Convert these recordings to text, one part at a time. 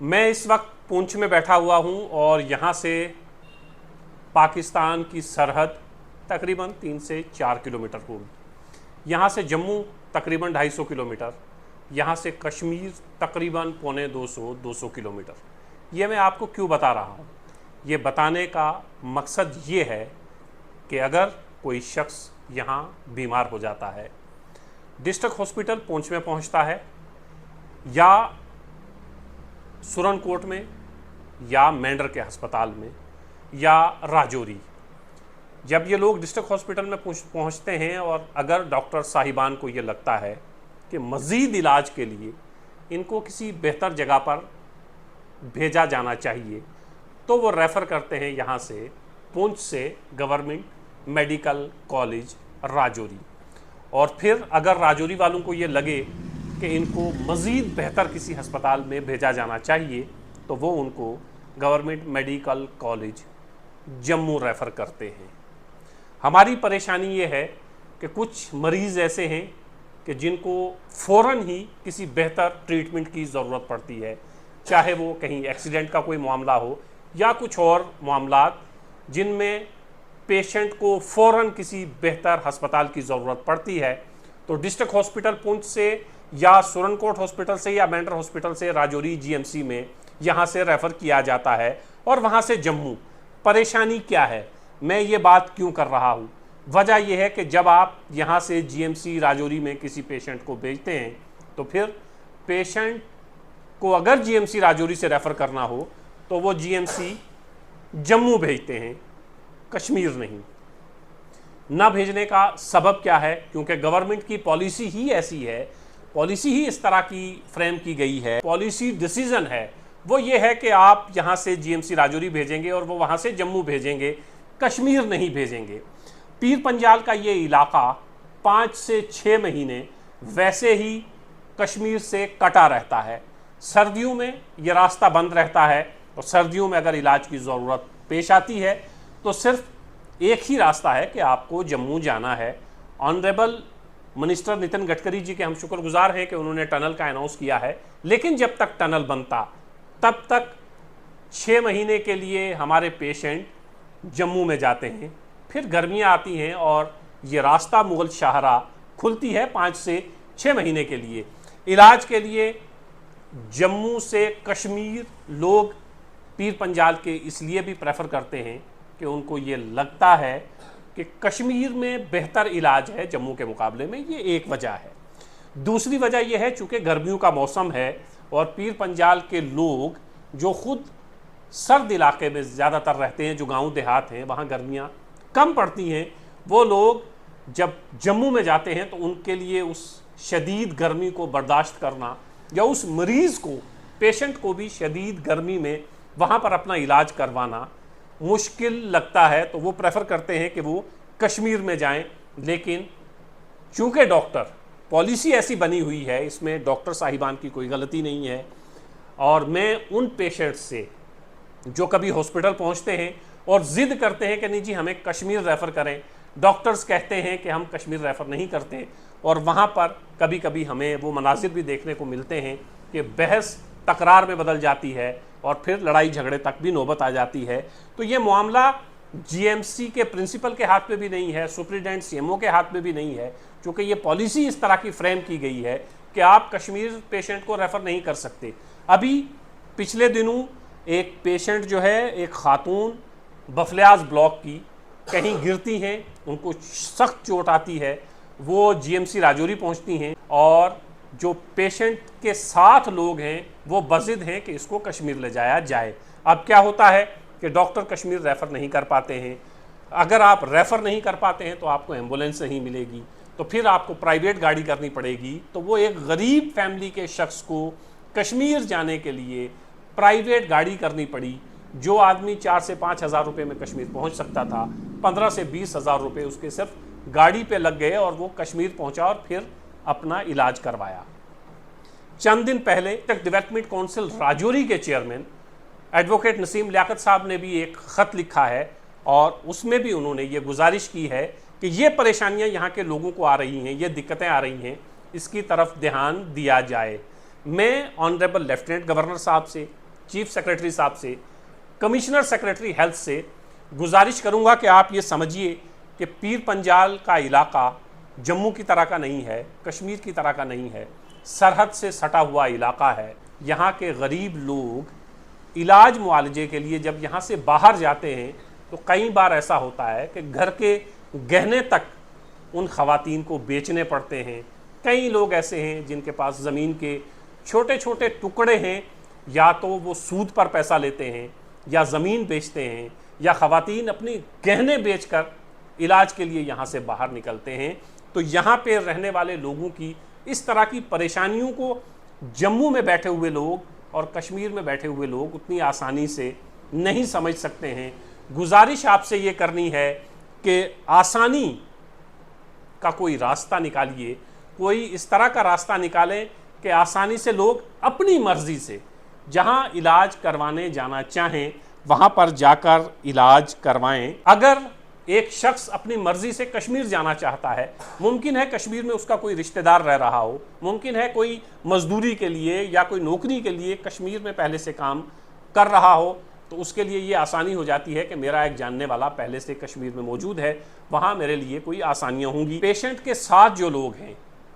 मैं इस वक्त पुंछ में बैठा हुआ हूं और यहाँ से पाकिस्तान की सरहद तकरीबन 3 से 4 किलोमीटर होगी। यहाँ से जम्मू तकरीबन 250 किलोमीटर, यहाँ से कश्मीर तकरीबन पौने 200 किलोमीटर। ये मैं आपको क्यों बता रहा हूँ? ये बताने का मकसद ये है कि अगर कोई शख्स यहाँ बीमार हो जाता है, डिस्ट्रिक्ट हॉस्पिटल पुंछ में पहुँचता है या सुरनकोट में या मेंढर के अस्पताल में या राजौरी, जब ये लोग डिस्ट्रिक्ट हॉस्पिटल में पहुंचते हैं और अगर डॉक्टर साहिबान को ये लगता है कि मज़ीद इलाज के लिए इनको किसी बेहतर जगह पर भेजा जाना चाहिए, तो वो रेफ़र करते हैं यहाँ से पुंछ से गवर्नमेंट मेडिकल कॉलेज राजौरी। और फिर अगर राजौरी वालों को ये लगे कि इनको मज़ीद बेहतर किसी अस्पताल में भेजा जाना चाहिए, तो वो उनको government medical college Jammu refer करते हैं। हमारी परेशानी ये है कि कुछ मरीज़ ऐसे हैं कि जिनको फ़ौरन ही किसी बेहतर ट्रीटमेंट की ज़रूरत पड़ती है, चाहे वो कहीं एक्सीडेंट का कोई मामला हो या कुछ और मामलात जिनमें पेशेंट को फ़ौरन किसी बेहतर अस्पताल की ज़रूरत पड़ती है। तो डिस्ट्रिक्ट हॉस्पिटल पुंछ से या सुरनकोट हॉस्पिटल से या मेंढर हॉस्पिटल से राजौरी जीएमसी में यहाँ से रेफ़र किया जाता है और वहाँ से जम्मू। परेशानी क्या है, मैं ये बात क्यों कर रहा हूँ? वजह यह है कि जब आप यहाँ से जीएमसी राजौरी में किसी पेशेंट को भेजते हैं, तो फिर पेशेंट को अगर जीएमसी राजौरी से रेफ़र करना हो तो वो जीएमसी जम्मू भेजते हैं, कश्मीर नहीं। ना भेजने का सबब क्या है? क्योंकि गवर्नमेंट की पॉलिसी ही ऐसी है, पॉलिसी ही इस तरह की फ्रेम की गई है, पॉलिसी डिसीजन है वो ये है कि आप यहाँ से जीएमसी राजौरी भेजेंगे और वो वहाँ से जम्मू भेजेंगे, कश्मीर नहीं भेजेंगे। पीर पंजाल का ये इलाका 5 से 6 महीने वैसे ही कश्मीर से कटा रहता है। सर्दियों में ये रास्ता बंद रहता है और सर्दियों में अगर इलाज की ज़रूरत पेश आती है तो सिर्फ एक ही रास्ता है कि आपको जम्मू जाना है। ऑनरेबल मिनिस्टर नितिन गडकरी जी के हम शुक्रगुजार हैं कि उन्होंने टनल का अनाउंस किया है, लेकिन जब तक टनल बनता तब तक 6 महीने के लिए हमारे पेशेंट जम्मू में जाते हैं। फिर गर्मियां आती हैं और ये रास्ता मुगल शाहरा खुलती है 5 से 6 महीने के लिए। इलाज के लिए जम्मू से कश्मीर लोग पीर पंजाल के इसलिए भी प्रेफर करते हैं कि उनको ये लगता है कि कश्मीर में बेहतर इलाज है जम्मू के मुकाबले में। ये एक वजह है। दूसरी वजह यह है चूँकि गर्मियों का मौसम है और पीर पंजाल के लोग जो खुद सर्द इलाके में ज़्यादातर रहते हैं, जो गांव देहात हैं वहाँ गर्मियाँ कम पड़ती हैं, वो लोग जब जम्मू में जाते हैं तो उनके लिए उस शदीद गर्मी को बर्दाश्त करना या उस मरीज़ को, पेशेंट को भी शदीद गर्मी में वहाँ पर अपना इलाज करवाना मुश्किल लगता है, तो वो प्रेफर करते हैं कि वो कश्मीर में जाएं। लेकिन चूँकि डॉक्टर पॉलिसी ऐसी बनी हुई है, इसमें डॉक्टर साहिबान की कोई गलती नहीं है। और मैं उन पेशेंट्स से जो कभी हॉस्पिटल पहुंचते हैं और ज़िद करते हैं कि नहीं जी हमें कश्मीर रेफ़र करें, डॉक्टर्स कहते हैं कि हम कश्मीर रेफ़र नहीं करते, और वहाँ पर कभी कभी हमें वो मनाजिर भी देखने को मिलते हैं कि बहस तकरार में बदल जाती है और फिर लड़ाई झगड़े तक भी नौबत आ जाती है। तो ये मामला जीएमसी के प्रिंसिपल के हाथ में भी नहीं है, सुप्रिटेंडेंट सीएमओ के हाथ में भी नहीं है, क्योंकि ये पॉलिसी इस तरह की फ्रेम की गई है कि आप कश्मीर पेशेंट को रेफ़र नहीं कर सकते। अभी पिछले दिनों एक पेशेंट जो है, एक खातून बफलियाज ब्लॉक की, कहीं गिरती हैं, उनको सख्त चोट आती है, वो जीएमसी राजौरी पहुंचती हैं और जो पेशेंट के साथ लोग हैं वो बज़िद हैं कि इसको कश्मीर ले जाया जाए। अब क्या होता है कि डॉक्टर कश्मीर रेफ़र नहीं कर पाते हैं। अगर आप रेफ़र नहीं कर पाते हैं तो आपको एम्बुलेंस नहीं मिलेगी, तो फिर आपको प्राइवेट गाड़ी करनी पड़ेगी। तो वो एक गरीब फैमिली के शख्स को कश्मीर जाने के लिए प्राइवेट गाड़ी करनी पड़ी। जो आदमी 4 से 5 हज़ार रुपये में कश्मीर पहुंच सकता था, 15 से 20 हज़ार रुपये उसके सिर्फ गाड़ी पे लग गए और वो कश्मीर पहुंचा और फिर अपना इलाज करवाया। चंद दिन पहले तक डेवलपमेंट काउंसिल राजौरी के चेयरमैन एडवोकेट नसीम लियाकत साहब ने भी एक ख़त लिखा है और उसमें भी उन्होंने ये गुजारिश की है कि ये परेशानियां यहाँ के लोगों को आ रही हैं, ये दिक्कतें आ रही हैं, इसकी तरफ ध्यान दिया जाए। मैं ऑनरेबल लेफ्टिनेंट गवर्नर साहब से, चीफ सेक्रेटरी साहब से, कमिश्नर सेक्रेटरी हेल्थ से गुजारिश करूंगा कि आप ये समझिए कि पीर पंजाल का इलाका जम्मू की तरह का नहीं है, कश्मीर की तरह का नहीं है, सरहद से सटा हुआ इलाका है। यहाँ के गरीब लोग इलाज मुआलजे के लिए जब यहाँ से बाहर जाते हैं तो कई बार ऐसा होता है कि घर के गहने तक उन ख़वातीन को बेचने पड़ते हैं। कई लोग ऐसे हैं जिनके पास ज़मीन के छोटे छोटे टुकड़े हैं, या तो वो सूद पर पैसा लेते हैं या ज़मीन बेचते हैं, या ख़वातीन अपनी गहने बेचकर इलाज के लिए यहाँ से बाहर निकलते हैं। तो यहाँ पे रहने वाले लोगों की इस तरह की परेशानियों को जम्मू में बैठे हुए लोग और कश्मीर में बैठे हुए लोग उतनी आसानी से नहीं समझ सकते हैं। गुजारिश आपसे ये करनी है कि आसानी का कोई रास्ता निकालिए, कोई इस तरह का रास्ता निकालें कि आसानी से लोग अपनी मर्ज़ी से जहां इलाज करवाने जाना चाहें वहां पर जाकर इलाज करवाएं। अगर एक शख्स अपनी मर्जी से कश्मीर जाना चाहता है, मुमकिन है कश्मीर में उसका कोई रिश्तेदार रह रहा हो, मुमकिन है कोई मजदूरी के लिए या कोई नौकरी के लिए कश्मीर में पहले से काम कर रहा हो, तो उसके लिए ये आसानी हो जाती है कि मेरा एक जानने वाला पहले से कश्मीर में मौजूद है, वहाँ मेरे लिए कोई आसानियाँ होंगी। पेशेंट के साथ जो लोग हैं,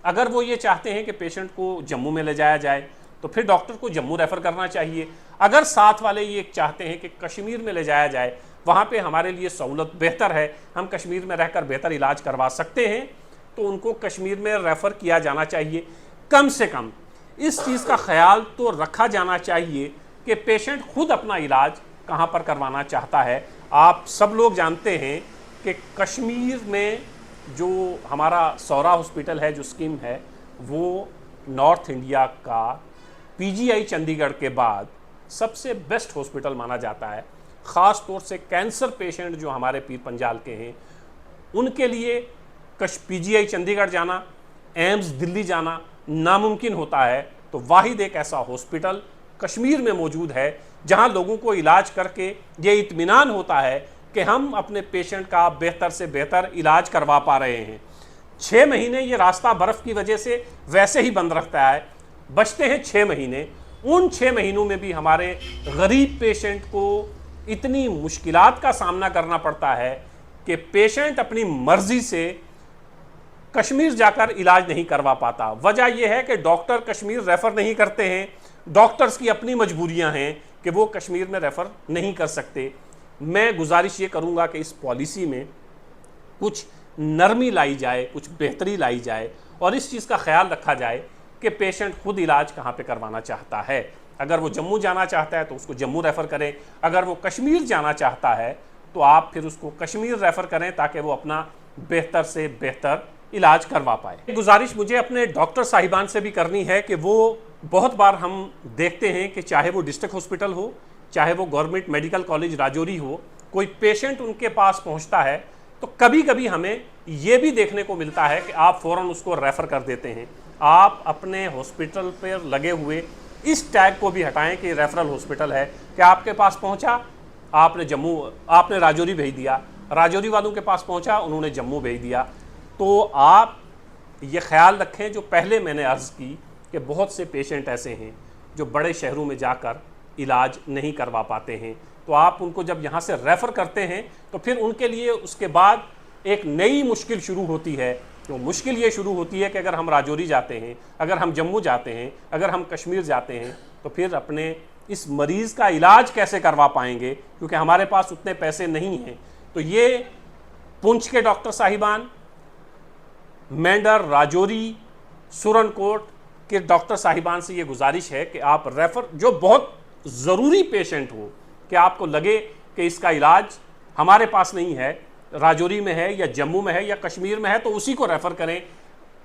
अगर वो ये चाहते हैं कि पेशेंट को जम्मू में ले जाया जाए तो फिर डॉक्टर को जम्मू रेफ़र करना चाहिए। अगर साथ वाले ये चाहते हैं कि कश्मीर में ले जाया जाए, वहाँ पे हमारे लिए सहूलत बेहतर है, हम कश्मीर में रहकर बेहतर इलाज करवा सकते हैं, तो उनको कश्मीर में रेफ़र किया जाना चाहिए। कम से कम इस चीज़ का ख्याल तो रखा जाना चाहिए कि पेशेंट खुद अपना इलाज कहाँ पर करवाना चाहता है। आप सब लोग जानते हैं कि कश्मीर में जो हमारा सौरा हॉस्पिटल है, जो स्कीम है, वो नॉर्थ इंडिया का पीजीआई चंडीगढ़ के बाद सबसे बेस्ट हॉस्पिटल माना जाता है। ख़ास तौर से कैंसर पेशेंट जो हमारे पीर पंजाल के हैं, उनके लिए पीजीआई चंडीगढ़ जाना, एम्स दिल्ली जाना नामुमकिन होता है। तो वाहिद एक ऐसा हॉस्पिटल कश्मीर में मौजूद है जहां लोगों को इलाज करके ये इत्मीनान होता है कि हम अपने पेशेंट का बेहतर से बेहतर इलाज करवा पा रहे हैं। 6 महीने ये रास्ता बर्फ़ की वजह से वैसे ही बंद रखता है, बचते हैं 6 महीने। उन 6 महीनों में भी हमारे गरीब पेशेंट को इतनी मुश्किलात का सामना करना पड़ता है कि पेशेंट अपनी मर्जी से कश्मीर जाकर इलाज नहीं करवा पाता। वजह यह है कि डॉक्टर कश्मीर रेफ़र नहीं करते हैं, डॉक्टर्स की अपनी मजबूरियां हैं कि वो कश्मीर में रेफ़र नहीं कर सकते। मैं गुजारिश ये करूँगा कि इस पॉलिसी में कुछ नरमी लाई जाए, कुछ बेहतरी लाई जाए और इस चीज़ का ख्याल रखा जाए कि पेशेंट खुद इलाज कहाँ पे करवाना चाहता है। अगर वो जम्मू जाना चाहता है तो उसको जम्मू रेफ़र करें, अगर वो कश्मीर जाना चाहता है तो आप फिर उसको कश्मीर रेफ़र करें ताकि वो अपना बेहतर से बेहतर इलाज करवा पाए। गुजारिश मुझे अपने डॉक्टर साहिबान से भी करनी है कि वो बहुत बार हम देखते हैं कि चाहे वो डिस्ट्रिक्ट हॉस्पिटल हो, चाहे वो गवर्नमेंट मेडिकल कॉलेज राजौरी हो, कोई पेशेंट उनके पास पहुंचता है तो कभी कभी हमें ये भी देखने को मिलता है कि आप फ़ौरन उसको रेफ़र कर देते हैं। आप अपने हॉस्पिटल पर लगे हुए इस टैग को भी हटाएं कि रेफरल हॉस्पिटल है, कि आपके पास पहुंचा, आपने राजौरी भेज दिया, राजौरी वालों के पास पहुंचा, उन्होंने जम्मू भेज दिया। तो आप ये ख्याल रखें जो पहले मैंने अर्ज़ की कि बहुत से पेशेंट ऐसे हैं जो बड़े शहरों में जाकर इलाज नहीं करवा पाते हैं। तो आप उनको जब यहाँ से रेफ़र करते हैं तो फिर उनके लिए उसके बाद एक नई मुश्किल शुरू होती है। तो मुश्किल ये शुरू होती है कि अगर हम राजौरी जाते हैं, अगर हम जम्मू जाते हैं, अगर हम कश्मीर जाते हैं तो फिर अपने इस मरीज़ का इलाज कैसे करवा पाएंगे, क्योंकि हमारे पास उतने पैसे नहीं हैं। तो ये पुंछ के डॉक्टर साहिबान, मेंढर, राजौरी, सुरनकोट के डॉक्टर साहिबान से ये गुजारिश है कि आप रेफ़र, जो बहुत ज़रूरी पेशेंट हो कि आपको लगे कि इसका इलाज हमारे पास नहीं है, राजौरी में है या जम्मू में है या कश्मीर में है, तो उसी को रेफ़र करें।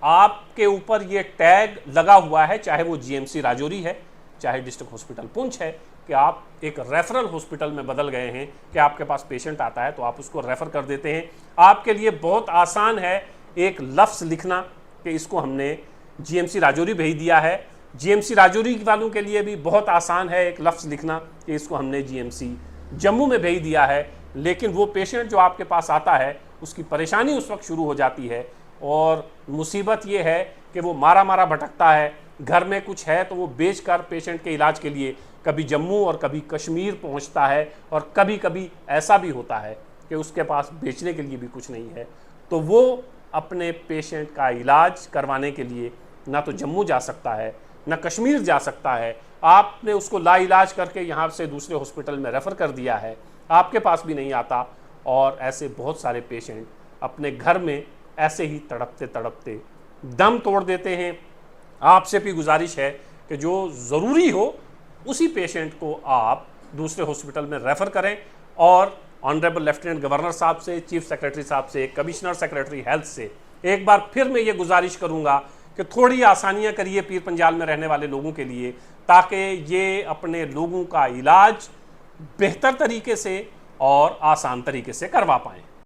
आपके ऊपर ये टैग लगा हुआ है, चाहे वो जीएमसी राजौरी है, चाहे डिस्ट्रिक्ट हॉस्पिटल पुंछ है, कि आप एक रेफरल हॉस्पिटल में बदल गए हैं कि आपके पास पेशेंट आता है तो आप उसको रेफ़र कर देते हैं। आपके लिए बहुत आसान है एक लफ्ज़ लिखना कि इसको हमने जीएमसी राजौरी भेज दिया है। जीएमसी राजौरी वालों के लिए भी बहुत आसान है एक लफ्ज़ लिखना कि इसको हमने जीएमसी जम्मू में भेज दिया है। लेकिन वो पेशेंट जो आपके पास आता है उसकी परेशानी उस वक्त शुरू हो जाती है और मुसीबत ये है कि वो मारा मारा भटकता है, घर में कुछ है तो वो बेचकर पेशेंट के इलाज के लिए कभी जम्मू और कभी कश्मीर पहुंचता है, और कभी कभी ऐसा भी होता है कि उसके पास बेचने के लिए भी कुछ नहीं है, तो वो अपने पेशेंट का इलाज करवाने के लिए ना तो जम्मू जा सकता है ना कश्मीर जा सकता है। आपने उसको लाइलाज करके यहाँ से दूसरे हॉस्पिटल में रेफ़र कर दिया है, आपके पास भी नहीं आता। और ऐसे बहुत सारे पेशेंट अपने घर में ऐसे ही तड़पते तड़पते दम तोड़ देते हैं। आपसे भी गुजारिश है कि जो ज़रूरी हो उसी पेशेंट को आप दूसरे हॉस्पिटल में रेफ़र करें, और ऑनरेबल लेफ्टिनेंट गवर्नर साहब से, चीफ सेक्रेटरी साहब से, कमिश्नर सेक्रेटरी हेल्थ से एक बार फिर मैं ये गुजारिश करूंगा कि थोड़ी आसानियां करिए पीर पंजाल में रहने वाले लोगों के लिए, ताकि ये अपने लोगों का इलाज बेहतर तरीके से और आसान तरीके से करवा पाएँ।